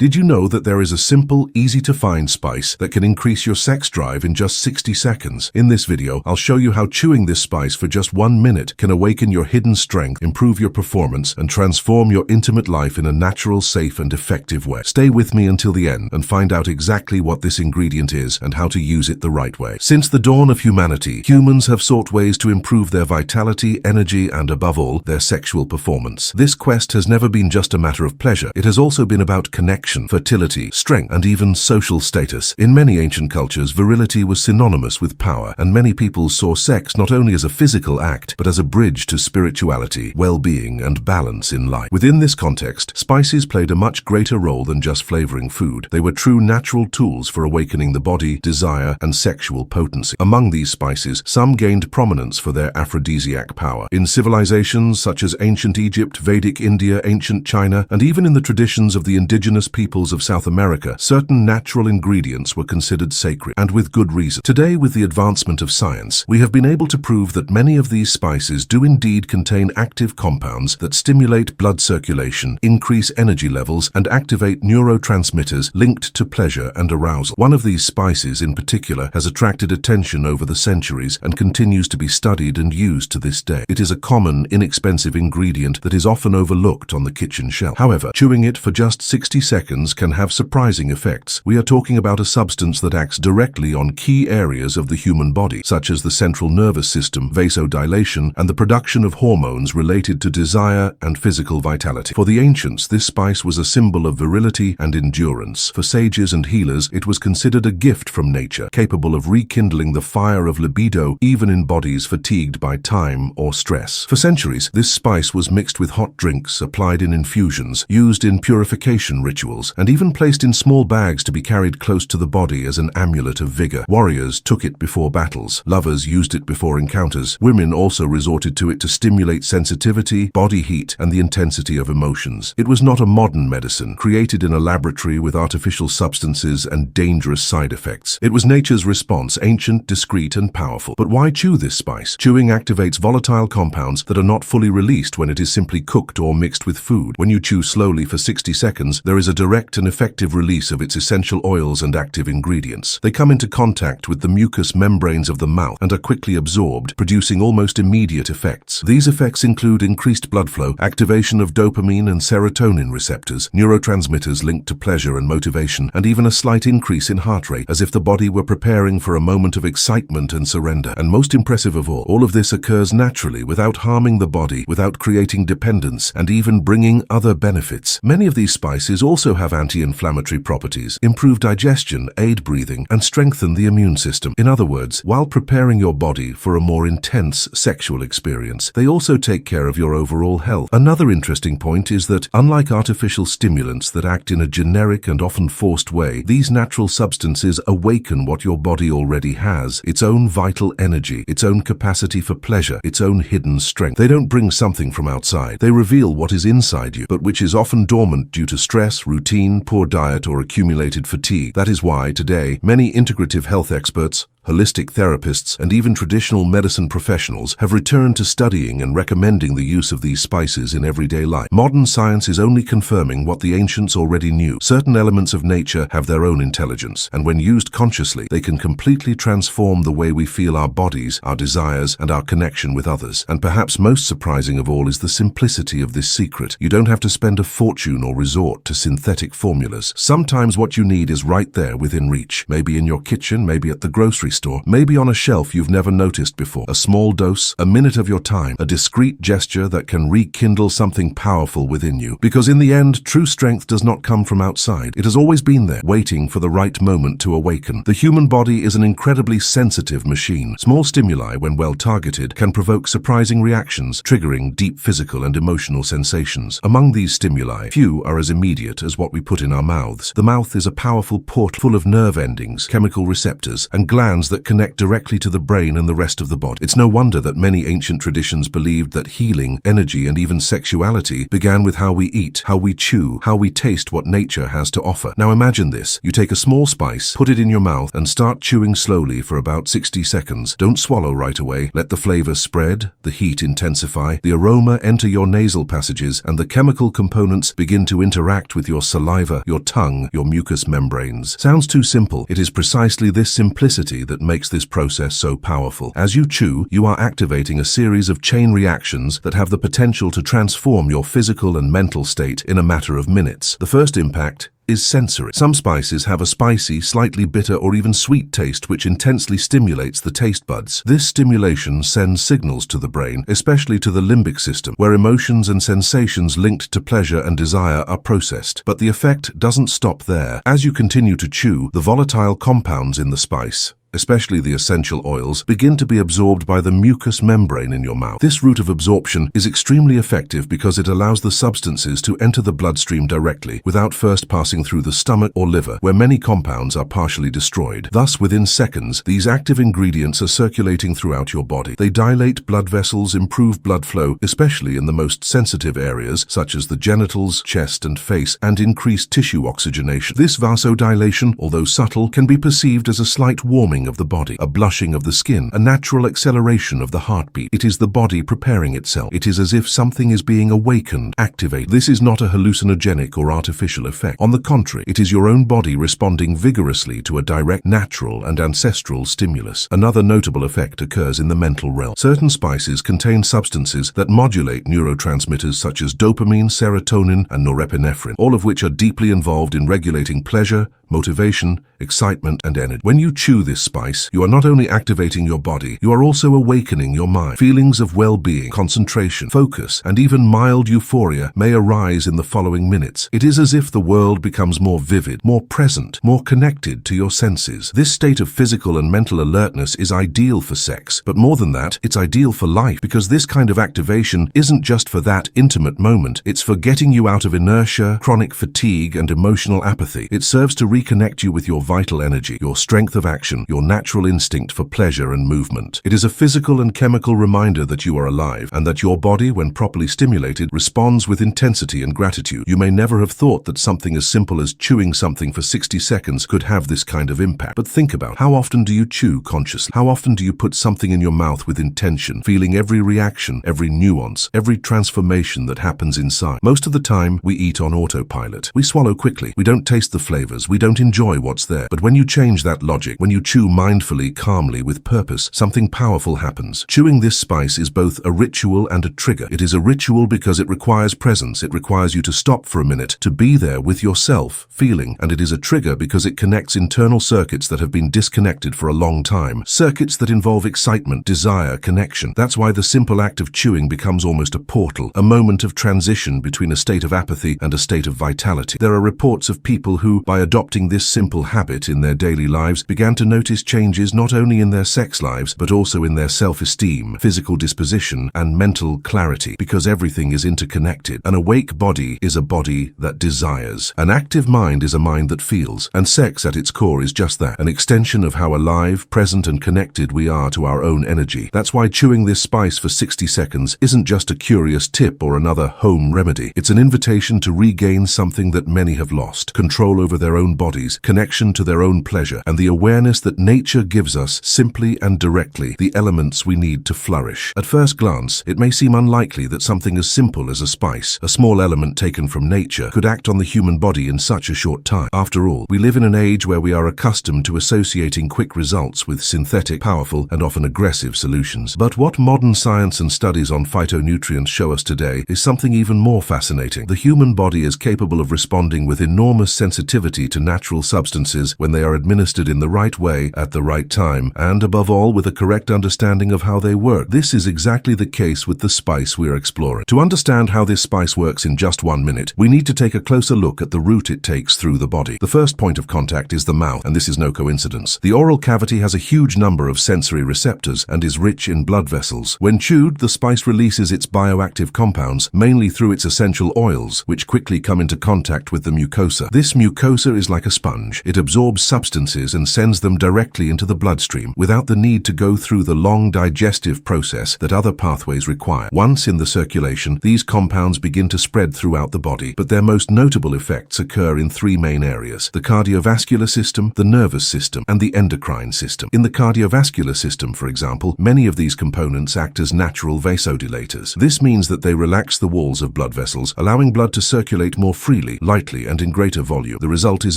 Did you know that there is a simple, easy-to-find spice that can increase your sex drive in just 60 seconds? In this video, I'll show you how chewing this spice for just 1 minute can awaken your hidden strength, improve your performance, and transform your intimate life in a natural, safe, and effective way. Stay with me until the end and find out exactly what this ingredient is and how to use it the right way. Since the dawn of humanity, humans have sought ways to improve their vitality, energy, and above all, their sexual performance. This quest has never been just a matter of pleasure. It has also been about connection, fertility, strength, and even social status. In many ancient cultures, virility was synonymous with power, and many people saw sex not only as a physical act, but as a bridge to spirituality, well-being, and balance in life. Within this context, spices played a much greater role than just flavoring food. They were true natural tools for awakening the body, desire, and sexual potency. Among these spices, some gained prominence for their aphrodisiac power. In civilizations such as ancient Egypt, Vedic India, ancient China, and even in the traditions of the indigenous peoples of South America, certain natural ingredients were considered sacred, and with good reason. Today, with the advancement of science, we have been able to prove that many of these spices do indeed contain active compounds that stimulate blood circulation, increase energy levels, and activate neurotransmitters linked to pleasure and arousal. One of these spices in particular has attracted attention over the centuries and continues to be studied and used to this day. It is a common, inexpensive ingredient that is often overlooked on the kitchen shelf. However, chewing it for just 60 seconds can have surprising effects. We are talking about a substance that acts directly on key areas of the human body, such as the central nervous system, vasodilation, and the production of hormones related to desire and physical vitality. For the ancients, this spice was a symbol of virility and endurance. For sages and healers, it was considered a gift from nature, capable of rekindling the fire of libido even in bodies fatigued by time or stress. For centuries, this spice was mixed with hot drinks, applied in infusions, used in purification rituals, and even placed in small bags to be carried close to the body as an amulet of vigor. Warriors took it before battles. Lovers used it before encounters. Women also resorted to it to stimulate sensitivity, body heat, and the intensity of emotions. It was not a modern medicine, created in a laboratory with artificial substances and dangerous side effects. It was nature's response, ancient, discreet, and powerful. But why chew this spice? Chewing activates volatile compounds that are not fully released when it is simply cooked or mixed with food. When you chew slowly for 60 seconds, there is a direct and effective release of its essential oils and active ingredients. They come into contact with the mucous membranes of the mouth and are quickly absorbed, producing almost immediate effects. These effects include increased blood flow, activation of dopamine and serotonin receptors, neurotransmitters linked to pleasure and motivation, and even a slight increase in heart rate, as if the body were preparing for a moment of excitement and surrender. And most impressive of all of this occurs naturally, without harming the body, without creating dependence, and even bringing other benefits. Many of these spices also have anti-inflammatory properties, improve digestion, aid breathing, and strengthen the immune system. In other words, while preparing your body for a more intense sexual experience, they also take care of your overall health. Another interesting point is that, unlike artificial stimulants that act in a generic and often forced way, these natural substances awaken what your body already has, its own vital energy, its own capacity for pleasure, its own hidden strength. They don't bring something from outside. They reveal what is inside you, but which is often dormant due to stress, routine, poor diet, or accumulated fatigue. That is why, today, many integrative health experts, holistic therapists, and even traditional medicine professionals have returned to studying and recommending the use of these spices in everyday life. Modern science is only confirming what the ancients already knew. Certain elements of nature have their own intelligence, and when used consciously, they can completely transform the way we feel our bodies, our desires, and our connection with others. And perhaps most surprising of all is the simplicity of this secret. You don't have to spend a fortune or resort to synthetic formulas. Sometimes what you need is right there within reach. Maybe in your kitchen, maybe at the grocery store, maybe on a shelf you've never noticed before. A small dose, a minute of your time, a discreet gesture that can rekindle something powerful within you. Because in the end, true strength does not come from outside. It has always been there, waiting for the right moment to awaken. The human body is an incredibly sensitive machine. Small stimuli, when well targeted, can provoke surprising reactions, triggering deep physical and emotional sensations. Among these stimuli, few are as immediate as what we put in our mouths. The mouth is a powerful portal full of nerve endings, chemical receptors, and glands glands that connect directly to the brain and the rest of the body. It's no wonder that many ancient traditions believed that healing, energy, and even sexuality began with how we eat, how we chew, how we taste what nature has to offer. Now imagine this. You take a small spice, put it in your mouth, and start chewing slowly for about 60 seconds. Don't swallow right away. Let the flavor spread, the heat intensify, the aroma enter your nasal passages, and the chemical components begin to interact with your saliva, your tongue, your mucous membranes. Sounds too simple. It is precisely this simplicity that makes this process so powerful. As you chew, you are activating a series of chain reactions that have the potential to transform your physical and mental state in a matter of minutes. The first impact is sensory. Some spices have a spicy, slightly bitter, or even sweet taste which intensely stimulates the taste buds. This stimulation sends signals to the brain, especially to the limbic system, where emotions and sensations linked to pleasure and desire are processed. But the effect doesn't stop there. As you continue to chew, the volatile compounds in the spice, especially the essential oils, begin to be absorbed by the mucous membrane in your mouth. This route of absorption is extremely effective because it allows the substances to enter the bloodstream directly, without first passing through the stomach or liver, where many compounds are partially destroyed. Thus, within seconds, these active ingredients are circulating throughout your body. They dilate blood vessels, improve blood flow, especially in the most sensitive areas, such as the genitals, chest, and face, and increase tissue oxygenation. This vasodilation, although subtle, can be perceived as a slight warming of the body, a blushing of the skin, a natural acceleration of the heartbeat. It is the body preparing itself. It is as if something is being awakened, activated. This is not a hallucinogenic or artificial effect. On the contrary, it is your own body responding vigorously to a direct, natural, and ancestral stimulus. Another notable effect occurs in the mental realm. Certain spices contain substances that modulate neurotransmitters such as dopamine, serotonin, and norepinephrine, all of which are deeply involved in regulating pleasure, motivation, excitement, and energy. When you chew this spice, you are not only activating your body, you are also awakening your mind. Feelings of well-being, concentration, focus, and even mild euphoria may arise in the following minutes. It is as if the world becomes more vivid, more present, more connected to your senses. This state of physical and mental alertness is ideal for sex, but more than that, it's ideal for life, because this kind of activation isn't just for that intimate moment. It's for getting you out of inertia, chronic fatigue, and emotional apathy. It serves to reconnect you with your vital energy, your strength of action, your natural instinct for pleasure and movement. It is a physical and chemical reminder that you are alive, and that your body, when properly stimulated, responds with intensity and gratitude. You may never have thought that something as simple as chewing something for 60 seconds could have this kind of impact. But think about how often do you chew consciously? How often do you put something in your mouth with intention, feeling every reaction, every nuance, every transformation that happens inside? Most of the time, we eat on autopilot. We swallow quickly. We don't taste the flavors. We don't enjoy what's there. But when you change that logic, when you chew mindfully, calmly, with purpose, something powerful happens. Chewing this spice is both a ritual and a trigger. It is a ritual because it requires presence. It requires you to stop for a minute, to be there with yourself, feeling. And it is a trigger because it connects internal circuits that have been disconnected for a long time. Circuits that involve excitement, desire, connection. That's why the simple act of chewing becomes almost a portal, a moment of transition between a state of apathy and a state of vitality. There are reports of people who, by adopting this simple habit in their daily lives, began to notice changes not only in their sex lives, but also in their self-esteem, physical disposition, and mental clarity, because everything is interconnected. An awake body is a body that desires. An active mind is a mind that feels. And sex at its core is just that, an extension of how alive, present, and connected we are to our own energy. That's why chewing this spice for 60 seconds isn't just a curious tip or another home remedy. It's an invitation to regain something that many have lost: control over their own bodies, connection to their own pleasure, and the awareness that nature gives us, simply and directly, the elements we need to flourish. At first glance, it may seem unlikely that something as simple as a spice, a small element taken from nature, could act on the human body in such a short time. After all, we live in an age where we are accustomed to associating quick results with synthetic, powerful, and often aggressive solutions. But what modern science and studies on phytonutrients show us today is something even more fascinating. The human body is capable of responding with enormous sensitivity to natural substances when they are administered in the right way, at the right time, and above all, with a correct understanding of how they work. This is exactly the case with the spice we are exploring. To understand how this spice works in just 1 minute, we need to take a closer look at the route it takes through the body. The first point of contact is the mouth, and this is no coincidence. The oral cavity has a huge number of sensory receptors and is rich in blood vessels. When chewed, the spice releases its bioactive compounds, mainly through its essential oils, which quickly come into contact with the mucosa. This mucosa is like a sponge. It absorbs substances and sends them directly directly into the bloodstream, without the need to go through the long digestive process that other pathways require. Once in the circulation, these compounds begin to spread throughout the body, but their most notable effects occur in three main areas: the cardiovascular system, the nervous system, and the endocrine system. In the cardiovascular system, for example, many of these components act as natural vasodilators. This means that they relax the walls of blood vessels, allowing blood to circulate more freely, lightly, and in greater volume. The result is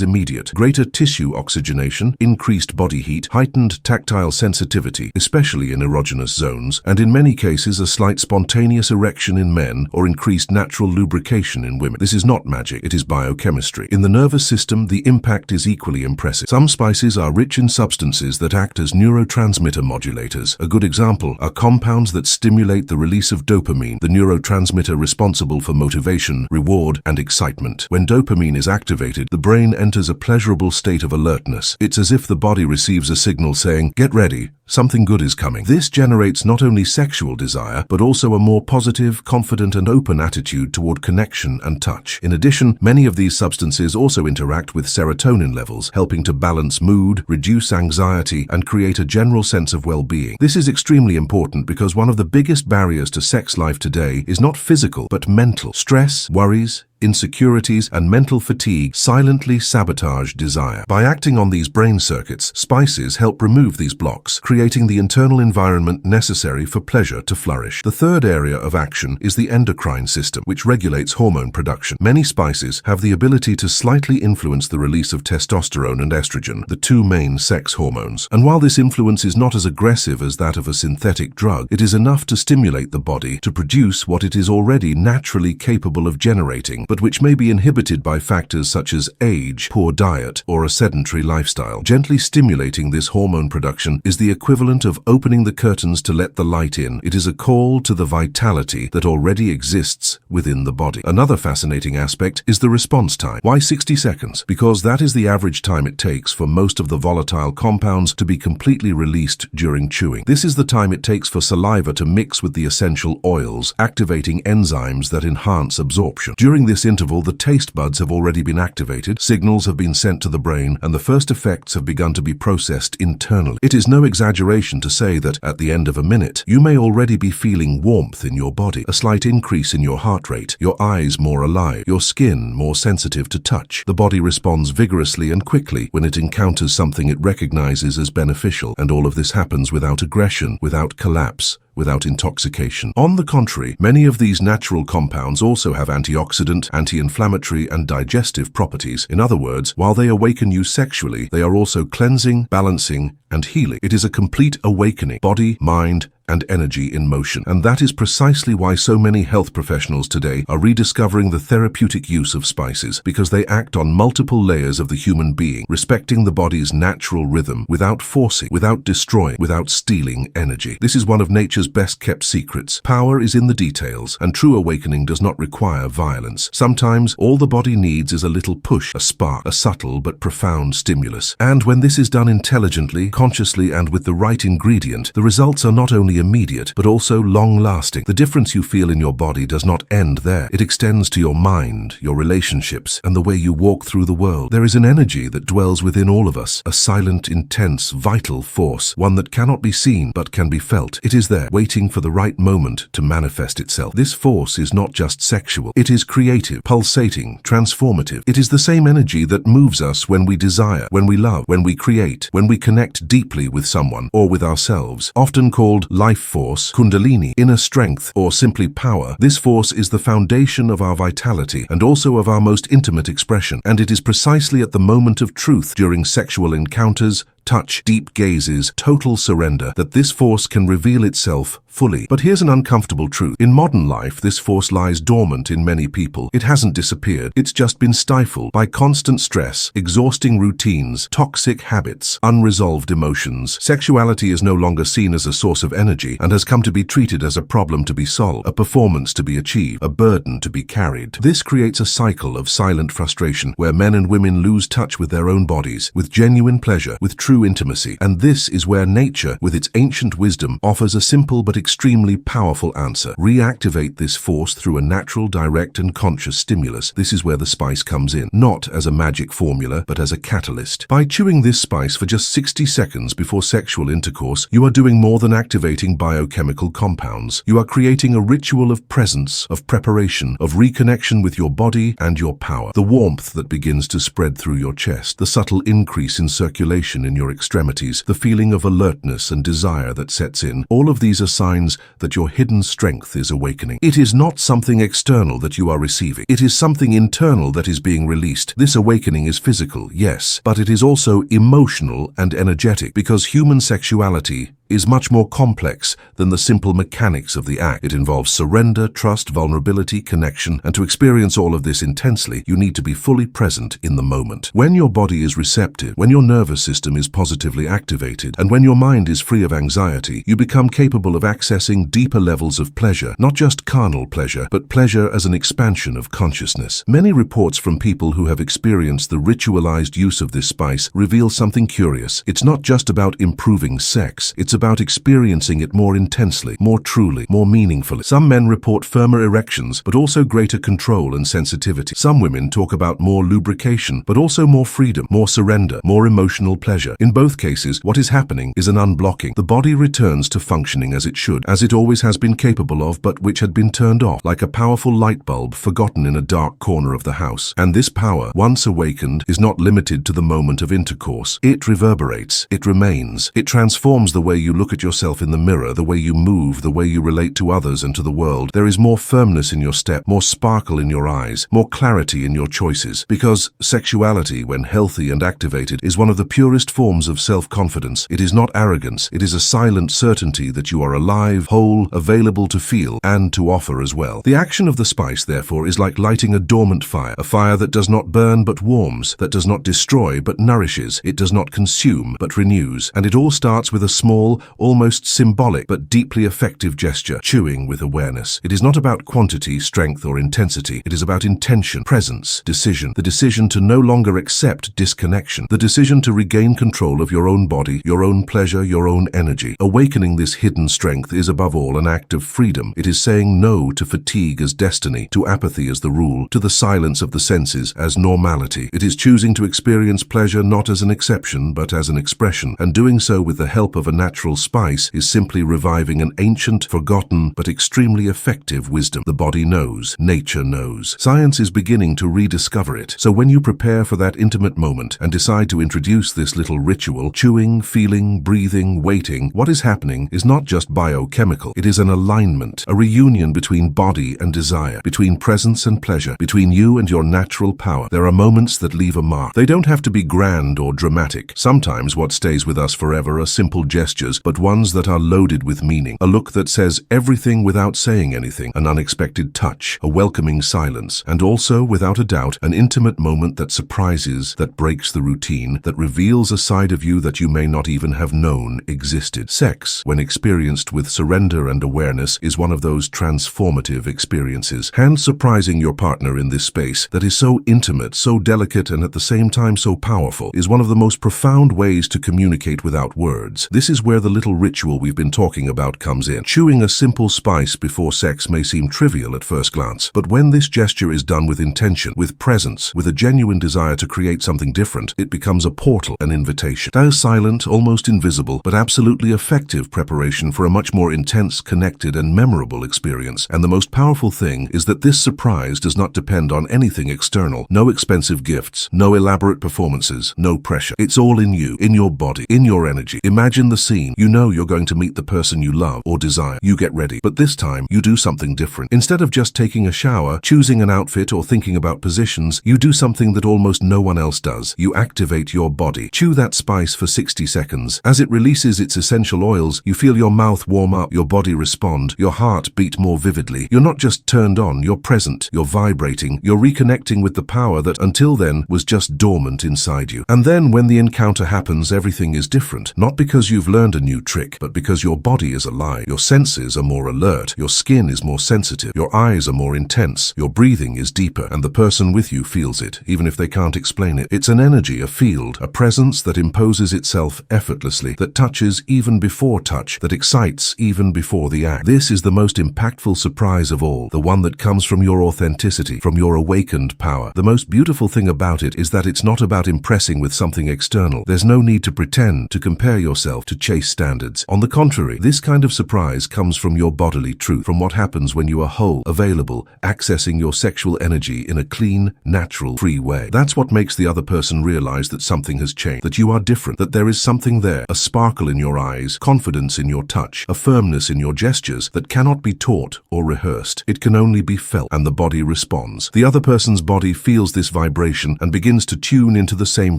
immediate: greater tissue oxygenation, increased body heat, heightened tactile sensitivity, especially in erogenous zones, and in many cases a slight spontaneous erection in men or increased natural lubrication in women. This is not magic, it is biochemistry. In the nervous system, the impact is equally impressive. Some spices are rich in substances that act as neurotransmitter modulators. A good example are compounds that stimulate the release of dopamine, the neurotransmitter responsible for motivation, reward, and excitement. When dopamine is activated, the brain enters a pleasurable state of alertness. It's as if the body receives a signal saying, "Get ready, something good is coming." This generates not only sexual desire, but also a more positive, confident, and open attitude toward connection and touch. In addition, many of these substances also interact with serotonin levels, helping to balance mood, reduce anxiety, and create a general sense of well-being. This is extremely important because one of the biggest barriers to sex life today is not physical, but mental. Stress, worries, insecurities, and mental fatigue silently sabotage desire. By acting on these brain circuits, spices help remove these blocks, creating the internal environment necessary for pleasure to flourish. The third area of action is the endocrine system, which regulates hormone production. Many spices have the ability to slightly influence the release of testosterone and estrogen, the two main sex hormones. And while this influence is not as aggressive as that of a synthetic drug, it is enough to stimulate the body to produce what it is already naturally capable of generating, but which may be inhibited by factors such as age, poor diet, or a sedentary lifestyle. Gently stimulating this hormone production is the equivalent of opening the curtains to let the light in. It is a call to the vitality that already exists within the body. Another fascinating aspect is the response time. Why 60 seconds? Because that is the average time it takes for most of the volatile compounds to be completely released during chewing. This is the time it takes for saliva to mix with the essential oils, activating enzymes that enhance absorption. During this interval, the taste buds have already been activated, signals have been sent to the brain, and the first effects have begun to be processed internally. It is no exaggeration to say that, at the end of a minute, you may already be feeling warmth in your body, a slight increase in your heart rate, your eyes more alive, your skin more sensitive to touch. The body responds vigorously and quickly when it encounters something it recognizes as beneficial, and all of this happens without aggression, without collapse, without intoxication. On the contrary, many of these natural compounds also have antioxidant, anti-inflammatory, and digestive properties. In other words, while they awaken you sexually, they are also cleansing, balancing, and healing. It is a complete awakening, body, mind, and energy in motion. And that is precisely why so many health professionals today are rediscovering the therapeutic use of spices, because they act on multiple layers of the human being, respecting the body's natural rhythm, without forcing, without destroying, without stealing energy. This is one of nature's best-kept secrets. Power is in the details, and true awakening does not require violence. Sometimes, all the body needs is a little push, a spark, a subtle but profound stimulus. And when this is done intelligently, consciously, and with the right ingredient, the results are not only immediate, but also long-lasting. The difference you feel in your body does not end there. It extends to your mind, your relationships, and the way you walk through the world. There is an energy that dwells within all of us, a silent, intense, vital force, one that cannot be seen, but can be felt. It is there, waiting for the right moment to manifest itself. This force is not just sexual. It is creative, pulsating, transformative. It is the same energy that moves us when we desire, when we love, when we create, when we connect deeply with someone or with ourselves. Often called life force, kundalini, inner strength, or simply power, this force is the foundation of our vitality and also of our most intimate expression. And it is precisely at the moment of truth, during sexual encounters, touch, deep gazes, total surrender, that this force can reveal itself fully. But here's an uncomfortable truth. In modern life, this force lies dormant in many people. It hasn't disappeared. It's just been stifled by constant stress, exhausting routines, toxic habits, unresolved emotions. Sexuality is no longer seen as a source of energy and has come to be treated as a problem to be solved, a performance to be achieved, a burden to be carried. This creates a cycle of silent frustration where men and women lose touch with their own bodies, with genuine pleasure, with true true intimacy. And this is where nature, with its ancient wisdom, offers a simple but extremely powerful answer. Reactivate this force through a natural, direct, and conscious stimulus. This is where the spice comes in, not as a magic formula, but as a catalyst. By chewing this spice for just 60 seconds before sexual intercourse, you are doing more than activating biochemical compounds. You are creating a ritual of presence, of preparation, of reconnection with your body and your power. The warmth that begins to spread through your chest, the subtle increase in circulation in your extremities, the feeling of alertness and desire that sets in, all of these are signs that your hidden strength is awakening. It is not something external that you are receiving. It is something internal that is being released. This awakening is physical, yes, but it is also emotional and energetic, because human sexuality is much more complex than the simple mechanics of the act. It involves surrender, trust, vulnerability, connection, and to experience all of this intensely, you need to be fully present in the moment. When your body is receptive, when your nervous system is positively activated, and when your mind is free of anxiety, you become capable of accessing deeper levels of pleasure, not just carnal pleasure, but pleasure as an expansion of consciousness. Many reports from people who have experienced the ritualized use of this spice reveal something curious. It's not just about improving sex, it's about experiencing it more intensely, more truly, more meaningfully. Some men report firmer erections, but also greater control and sensitivity. Some women talk about more lubrication, but also more freedom, more surrender, more emotional pleasure. In both cases, what is happening is an unblocking. The body returns to functioning as it should, as it always has been capable of, but which had been turned off, like a powerful light bulb forgotten in a dark corner of the house. And this power, once awakened, is not limited to the moment of intercourse. It reverberates, it remains, it transforms the way you look at yourself in the mirror, the way you move, the way you relate to others and to the world. There is more firmness in your step, more sparkle in your eyes, more clarity in your choices. Because sexuality, when healthy and activated, is one of the purest forms of self-confidence. It is not arrogance. It is a silent certainty that you are alive, whole, available to feel, and to offer as well. The action of the spice, therefore, is like lighting a dormant fire, a fire that does not burn but warms, that does not destroy but nourishes, it does not consume but renews. And it all starts with a small, almost symbolic, but deeply effective gesture, chewing with awareness. It is not about quantity, strength, or intensity. It is about intention, presence, decision, the decision to no longer accept disconnection, the decision to regain control of your own body, your own pleasure, your own energy. Awakening this hidden strength is above all an act of freedom. It is saying no to fatigue as destiny, to apathy as the rule, to the silence of the senses as normality. It is choosing to experience pleasure not as an exception, but as an expression, and doing so with the help of a natural spice is simply reviving an ancient, forgotten, but extremely effective wisdom. The body knows, nature knows. Science is beginning to rediscover it. So when you prepare for that intimate moment and decide to introduce this little ritual, chewing, feeling, breathing, waiting, what is happening is not just biochemical. It is an alignment, a reunion between body and desire, between presence and pleasure, between you and your natural power. There are moments that leave a mark. They don't have to be grand or dramatic. Sometimes what stays with us forever are simple gestures, but ones that are loaded with meaning. A look that says everything without saying anything, an unexpected touch, a welcoming silence, and also, without a doubt, an intimate moment that surprises, that breaks the routine, that reveals a side of you that you may not even have known existed. Sex, when experienced with surrender and awareness, is one of those transformative experiences. Hand surprising your partner in this space that is so intimate, so delicate, and at the same time so powerful, is one of the most profound ways to communicate without words. This is where the little ritual we've been talking about comes in. Chewing a simple spice before sex may seem trivial at first glance, but when this gesture is done with intention, with presence, with a genuine desire to create something different, it becomes a portal, an invitation. That is silent, almost invisible, but absolutely effective preparation for a much more intense, connected, and memorable experience. And the most powerful thing is that this surprise does not depend on anything external. No expensive gifts, no elaborate performances, no pressure. It's all in you, in your body, in your energy. Imagine the scene. You know you're going to meet the person you love or desire. You get ready, but this time you do something different. Instead of just taking a shower, choosing an outfit, or thinking about positions, you do something that almost no one else does. You activate your body. Chew that spice for 60 seconds. As it releases its essential oils, you feel your mouth warm up, your body respond, your heart beat more vividly. You're not just turned on, you're present, you're vibrating, you're reconnecting with the power that until then was just dormant inside you. And then when the encounter happens, everything is different. Not because you've learned a new trick, but because your body is alive. Your senses are more alert, your skin is more sensitive, your eyes are more intense, your breathing is deeper, and the person with you feels it, even if they can't explain it. It's an energy, a field, a presence that imposes itself effortlessly, that touches even before touch, that excites even before the act. This is the most impactful surprise of all, the one that comes from your authenticity, from your awakened power. The most beautiful thing about it is that it's not about impressing with something external. There's no need to pretend, to compare yourself, to chase standards. On the contrary, this kind of surprise comes from your bodily truth, from what happens when you are whole, available, accessing your sexual energy in a clean, natural, free way. That's what makes the other person realize that something has changed, that you are different, that there is something there, a sparkle in your eyes, confidence in your touch, a firmness in your gestures that cannot be taught or rehearsed. It can only be felt, and the body responds. The other person's body feels this vibration and begins to tune into the same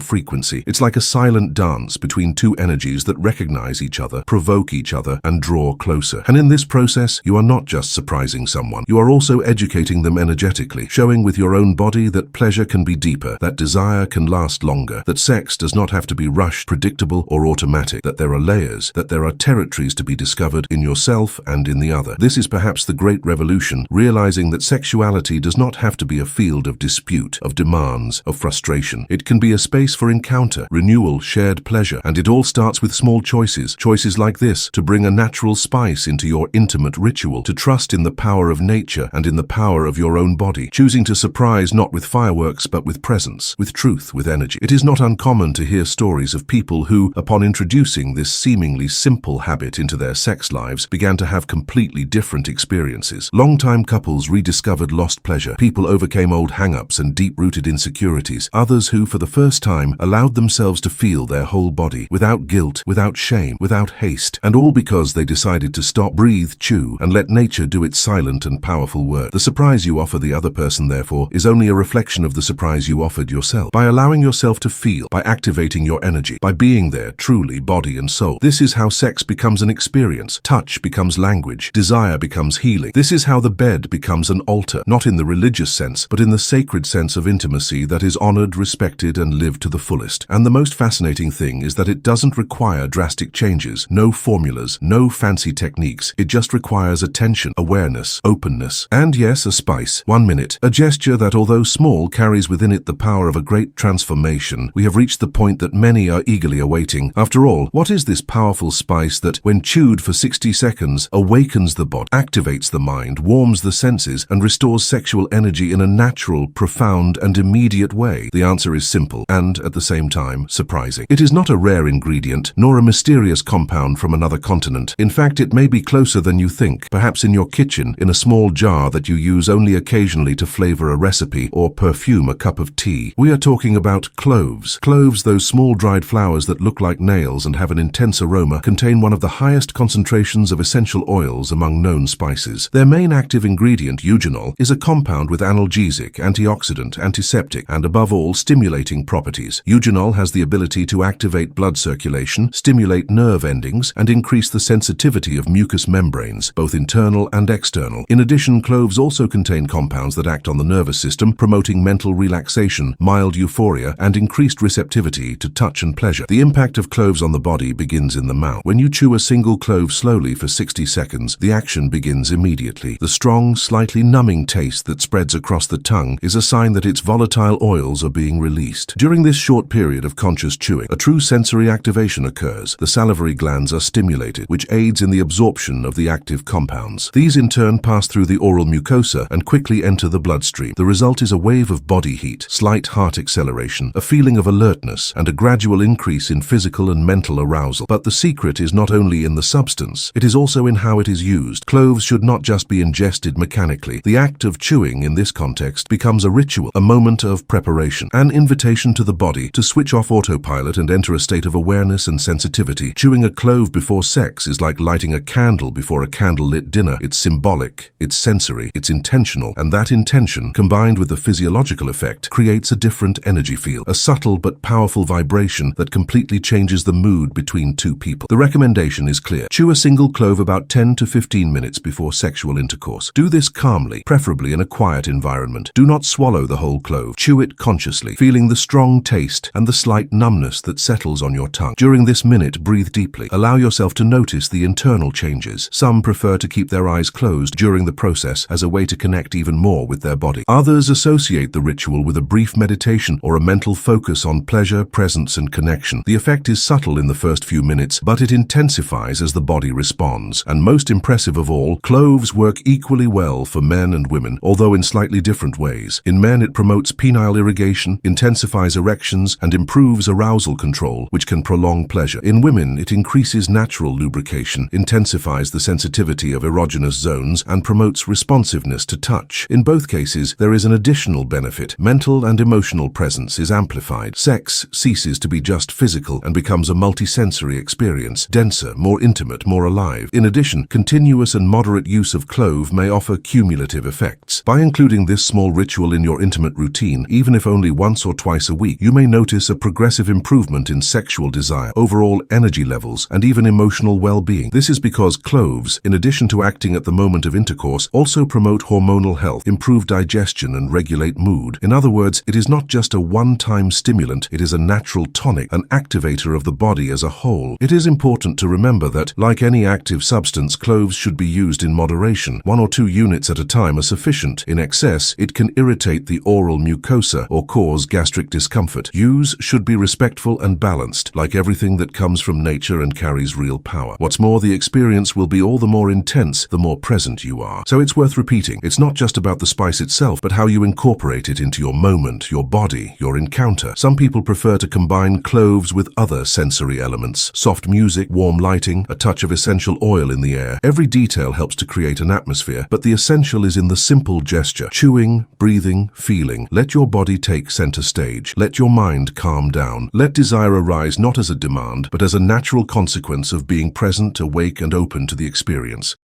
frequency. It's like a silent dance between two energies that recognize each other, provoke each other, and draw closer. And in this process, you are not just surprising someone, you are also educating them energetically, showing with your own body that pleasure can be deeper, that desire can last longer, that sex does not have to be rushed, predictable, or automatic, that there are layers, that there are territories to be discovered in yourself and in the other. This is perhaps the great revolution, realizing that sexuality does not have to be a field of dispute, of demands, of frustration. It can be a space for encounter, renewal, shared pleasure, and it all starts with small choices like this, to bring a natural spice into your intimate ritual, to trust in the power of nature and in the power of your own body, choosing to surprise not with fireworks but with presence, with truth, with energy. It is not uncommon to hear stories of people who, upon introducing this seemingly simple habit into their sex lives, began to have completely different experiences. Long-time couples rediscovered lost pleasure. People overcame old hang-ups and deep-rooted insecurities. Others who, for the first time, allowed themselves to feel their whole body, without guilt, without shame, without haste, and all because they decided to stop, breathe, chew, and let nature do its silent and powerful work. The surprise you offer the other person, therefore, is only a reflection of the surprise you offered yourself. By allowing yourself to feel, by activating your energy, by being there, truly, body and soul. This is how sex becomes an experience. Touch becomes language. Desire becomes healing. This is how the bed becomes an altar, not in the religious sense, but in the sacred sense of intimacy that is honored, respected, and lived to the fullest. And the most fascinating thing is that it doesn't require drastic changes, no formulas, no fancy techniques. It just requires attention, awareness, openness, and yes, a spice. 1 minute. A gesture that, although small, carries within it the power of a great transformation. We have reached the point that many are eagerly awaiting. After all, what is this powerful spice that, when chewed for 60 seconds, awakens the body, activates the mind, warms the senses, and restores sexual energy in a natural, profound, and immediate way? The answer is simple, and, at the same time, surprising. It is not a rare ingredient, nor a mysterious compound from another continent. In fact, it may be closer than you think, perhaps in your kitchen, in a small jar that you use only occasionally to flavor a recipe or perfume a cup of tea. We are talking about cloves. Cloves, those small dried flowers that look like nails and have an intense aroma, contain one of the highest concentrations of essential oils among known spices. Their main active ingredient, eugenol, is a compound with analgesic, antioxidant, antiseptic, and above all, stimulating properties. Eugenol has the ability to activate blood circulation, stimulate nerve endings, and increase the sensitivity of mucous membranes, both internal and external. In addition, cloves also contain compounds that act on the nervous system, promoting mental relaxation, mild euphoria, and increased receptivity to touch and pleasure. The impact of cloves on the body begins in the mouth. When you chew a single clove slowly for 60 seconds, the action begins immediately. The strong, slightly numbing taste that spreads across the tongue is a sign that its volatile oils are being released. During this short period of conscious chewing, a true sensory activation occurs. The salivary glands are stimulated, which aids in the absorption of the active compounds. These in turn pass through the oral mucosa and quickly enter the bloodstream. The result is a wave of body heat, slight heart acceleration, a feeling of alertness, and a gradual increase in physical and mental arousal. But the secret is not only in the substance, it is also in how it is used. Cloves should not just be ingested mechanically. The act of chewing in this context becomes a ritual, a moment of preparation, an invitation to the body to switch off autopilot and enter a state of awareness and sensitivity. Chewing a clove before sex is like lighting a candle before a candlelit dinner. It's symbolic, it's sensory, it's intentional, and that intention, combined with the physiological effect, creates a different energy field, a subtle but powerful vibration that completely changes the mood between two people. The recommendation is clear. Chew a single clove about 10 to 15 minutes before sexual intercourse. Do this calmly, preferably in a quiet environment. Do not swallow the whole clove. Chew it consciously, feeling the strong taste and the slight numbness that settles on your tongue. During this minute, breathe breathe deeply. Allow yourself to notice the internal changes. Some prefer to keep their eyes closed during the process as a way to connect even more with their body. Others associate the ritual with a brief meditation or a mental focus on pleasure, presence, and connection. The effect is subtle in the first few minutes, but it intensifies as the body responds. And most impressive of all, cloves work equally well for men and women, although in slightly different ways. In men, it promotes penile irrigation, intensifies erections, and improves arousal control, which can prolong pleasure. In women, it increases natural lubrication, intensifies the sensitivity of erogenous zones, and promotes responsiveness to touch. In both cases, there is an additional benefit. Mental and emotional presence is amplified. Sex ceases to be just physical and becomes a multisensory experience, denser, more intimate, more alive. In addition, continuous and moderate use of clove may offer cumulative effects. By including this small ritual in your intimate routine, even if only once or twice a week, you may notice a progressive improvement in sexual desire, overall energy levels, and even emotional well-being. This is because cloves, in addition to acting at the moment of intercourse, also promote hormonal health, improve digestion, and regulate mood. In other words, it is not just a one-time stimulant, it is a natural tonic, an activator of the body as a whole. It is important to remember that, like any active substance, cloves should be used in moderation. 1 or 2 units at a time are sufficient. In excess, it can irritate the oral mucosa or cause gastric discomfort. Use should be respectful and balanced, like everything that comes from nature and carries real power. What's more, the experience will be all the more intense the more present you are. So it's worth repeating. It's not just about the spice itself, but how you incorporate it into your moment, your body, your encounter. Some people prefer to combine cloves with other sensory elements: soft music, warm lighting, a touch of essential oil in the air. Every detail helps to create an atmosphere, but the essential is in the simple gesture: chewing, breathing, feeling. Let your body take center stage. Let your mind calm down. Let desire arise not as a demand, but as a natural consequence of being present, awake, and open to the experience.